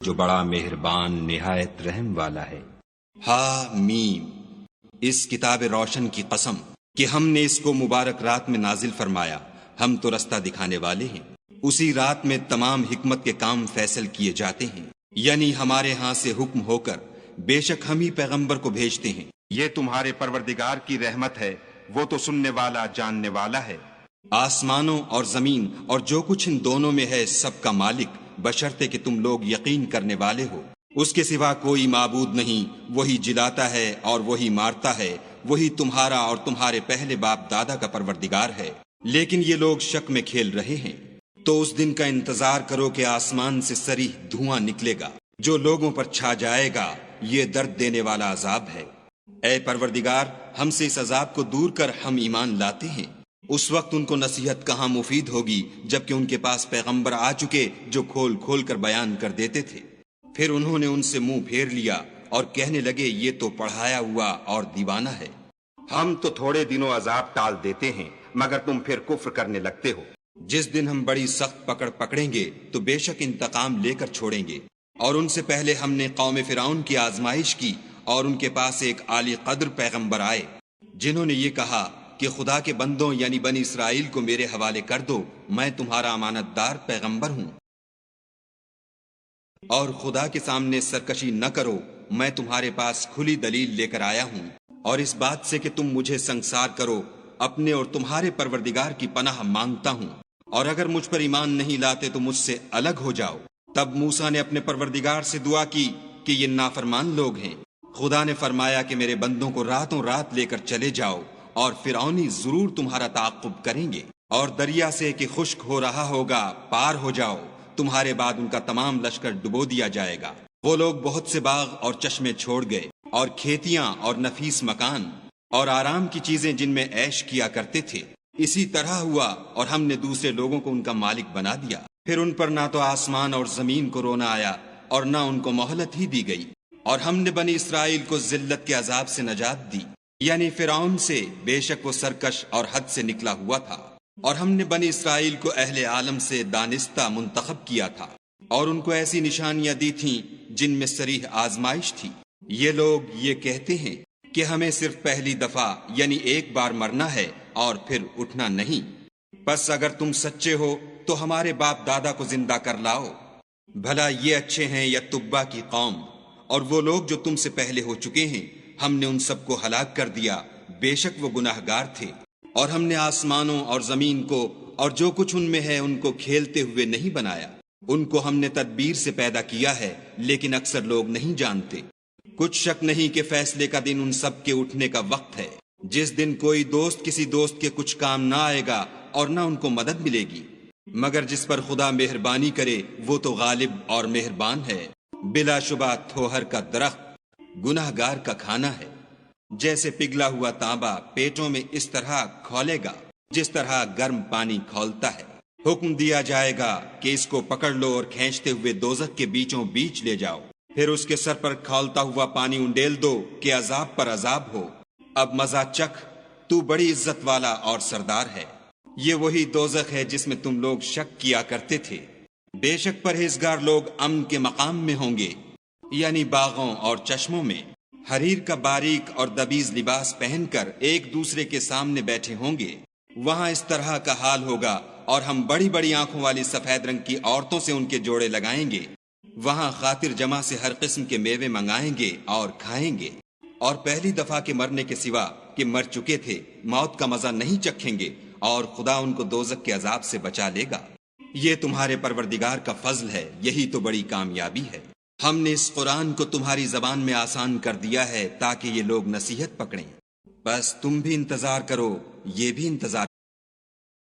جو بڑا مہربان نہایت رحم والا ہے۔ ہا میم، اس کتاب روشن کی قسم کہ ہم نے اس کو مبارک رات میں نازل فرمایا، ہم تو رستہ دکھانے والے ہیں۔ اسی رات میں تمام حکمت کے کام فیصل کیے جاتے ہیں، یعنی ہمارے ہاں سے حکم ہو کر، بے شک ہم ہی پیغمبر کو بھیجتے ہیں۔ یہ تمہارے پروردگار کی رحمت ہے، وہ تو سننے والا جاننے والا ہے۔ آسمانوں اور زمین اور جو کچھ ان دونوں میں ہے سب کا مالک، بشرطے کہ تم لوگ یقین کرنے والے ہو۔ اس کے سوا کوئی معبود نہیں، وہی جلاتا ہے اور وہی مارتا ہے، وہی تمہارا اور تمہارے پہلے باپ دادا کا پروردگار ہے، لیکن یہ لوگ شک میں کھیل رہے ہیں۔ تو اس دن کا انتظار کرو کہ آسمان سے صریح دھواں نکلے گا جو لوگوں پر چھا جائے گا، یہ درد دینے والا عذاب ہے۔ اے پروردگار، ہم سے اس عذاب کو دور کر، ہم ایمان لاتے ہیں۔ اس وقت ان کو نصیحت کہاں مفید ہوگی جبکہ ان کے پاس پیغمبر آ چکے جو کھول کھول کر بیان کر دیتے تھے۔ پھر انہوں نے ان سے منہ پھیر لیا اور کہنے لگے یہ تو پڑھایا ہوا اور دیوانہ ہے۔ ہم تو تھوڑے دنوں عذاب ٹال دیتے ہیں مگر تم پھر کفر کرنے لگتے ہو۔ جس دن ہم بڑی سخت پکڑ پکڑیں گے تو بے شک انتقام لے کر چھوڑیں گے۔ اور ان سے پہلے ہم نے قوم فرعون کی آزمائش کی اور ان کے پاس ایک عالی قدر پیغمبر آئے جنہوں نے یہ کہا کہ خدا کے بندوں یعنی بنی اسرائیل کو میرے حوالے کر دو، میں تمہارا امانت دار پیغمبر ہوں، اور خدا کے سامنے سرکشی نہ کرو، میں تمہارے پاس کھلی دلیل لے کر آیا ہوں، اور اس بات سے کہ تم مجھے سنگسار کرو، اپنے اور تمہارے پروردگار کی پناہ مانگتا ہوں، اور اگر مجھ پر ایمان نہیں لاتے تو مجھ سے الگ ہو جاؤ۔ تب موسیٰ نے اپنے پروردگار سے دعا کی کہ یہ نافرمان لوگ ہیں۔ خدا نے فرمایا کہ میرے بندوں کو راتوں رات لے کر چلے جاؤ، اور فرعونی ضرور تمہارا تعاقب کریں گے، اور دریا سے کہ خشک ہو رہا ہوگا پار ہو جاؤ، تمہارے بعد ان کا تمام لشکر ڈبو دیا جائے گا۔ وہ لوگ بہت سے باغ اور چشمے چھوڑ گئے، اور کھیتیاں اور نفیس مکان اور آرام کی چیزیں جن میں عیش کیا کرتے تھے۔ اسی طرح ہوا اور ہم نے دوسرے لوگوں کو ان کا مالک بنا دیا۔ پھر ان پر نہ تو آسمان اور زمین کو رونا آیا اور نہ ان کو مہلت ہی دی گئی، اور ہم نے بنی اسرائیل کو ذلت کے عذاب سے نجات دی، یعنی فرعون سے، بے شک وہ سرکش اور حد سے نکلا ہوا تھا۔ اور ہم نے بنی اسرائیل کو اہل عالم سے دانستہ منتخب کیا تھا، اور ان کو ایسی نشانیاں دی تھیں جن میں صریح آزمائش تھی۔ یہ لوگ یہ کہتے ہیں کہ ہمیں صرف پہلی دفعہ یعنی ایک بار مرنا ہے اور پھر اٹھنا نہیں، پس اگر تم سچے ہو تو ہمارے باپ دادا کو زندہ کر لاؤ۔ بھلا یہ اچھے ہیں یا تبا کی قوم؟ اور وہ لوگ جو تم سے پہلے ہو چکے ہیں ہم نے ان سب کو ہلاک کر دیا، بے شک وہ گناہگار تھے۔ اور ہم نے آسمانوں اور زمین کو اور جو کچھ ان میں ہے ان کو کھیلتے ہوئے نہیں بنایا، ان کو ہم نے تدبیر سے پیدا کیا ہے، لیکن اکثر لوگ نہیں جانتے۔ کچھ شک نہیں کہ فیصلے کا دن ان سب کے اٹھنے کا وقت ہے، جس دن کوئی دوست کسی دوست کے کچھ کام نہ آئے گا اور نہ ان کو مدد ملے گی، مگر جس پر خدا مہربانی کرے وہ تو غالب اور مہربان ہے۔ بلا شبہ تھوہر کا درخت گناہگار کا کھانا ہے، جیسے پگھلا ہوا تانبا پیٹوں میں اس طرح کھولے گا جس طرح گرم پانی کھولتا ہے۔ حکم دیا جائے گا کہ اس کو پکڑ لو اور کھینچتے ہوئے دوزخ کے بیچوں بیچ لے جاؤ، پھر اس کے سر پر کھولتا ہوا پانی انڈیل دو کہ عذاب پر عذاب ہو، اب مزہ چکھ، تو بڑی عزت والا اور سردار ہے۔ یہ وہی دوزخ ہے جس میں تم لوگ شک کیا کرتے تھے۔ بے شک پرہیزگار لوگ امن کے مقام میں ہوں گے، یعنی باغوں اور چشموں میں، حریر کا باریک اور دبیز لباس پہن کر ایک دوسرے کے سامنے بیٹھے ہوں گے۔ وہاں اس طرح کا حال ہوگا، اور ہم بڑی بڑی آنکھوں والی سفید رنگ کی عورتوں سے ان کے جوڑے لگائیں گے۔ وہاں خاطر جمع سے ہر قسم کے میوے منگائیں گے اور کھائیں گے، اور پہلی دفعہ کے مرنے کے سوا کہ مر چکے تھے موت کا مزہ نہیں چکھیں گے، اور خدا ان کو دوزخ کے عذاب سے بچا لے گا۔ یہ تمہارے پروردگار کا فضل ہے، یہی تو بڑی کامیابی ہے۔ ہم نے اس قرآن کو تمہاری زبان میں آسان کر دیا ہے تاکہ یہ لوگ نصیحت پکڑیں، بس تم بھی انتظار کرو، یہ بھی انتظار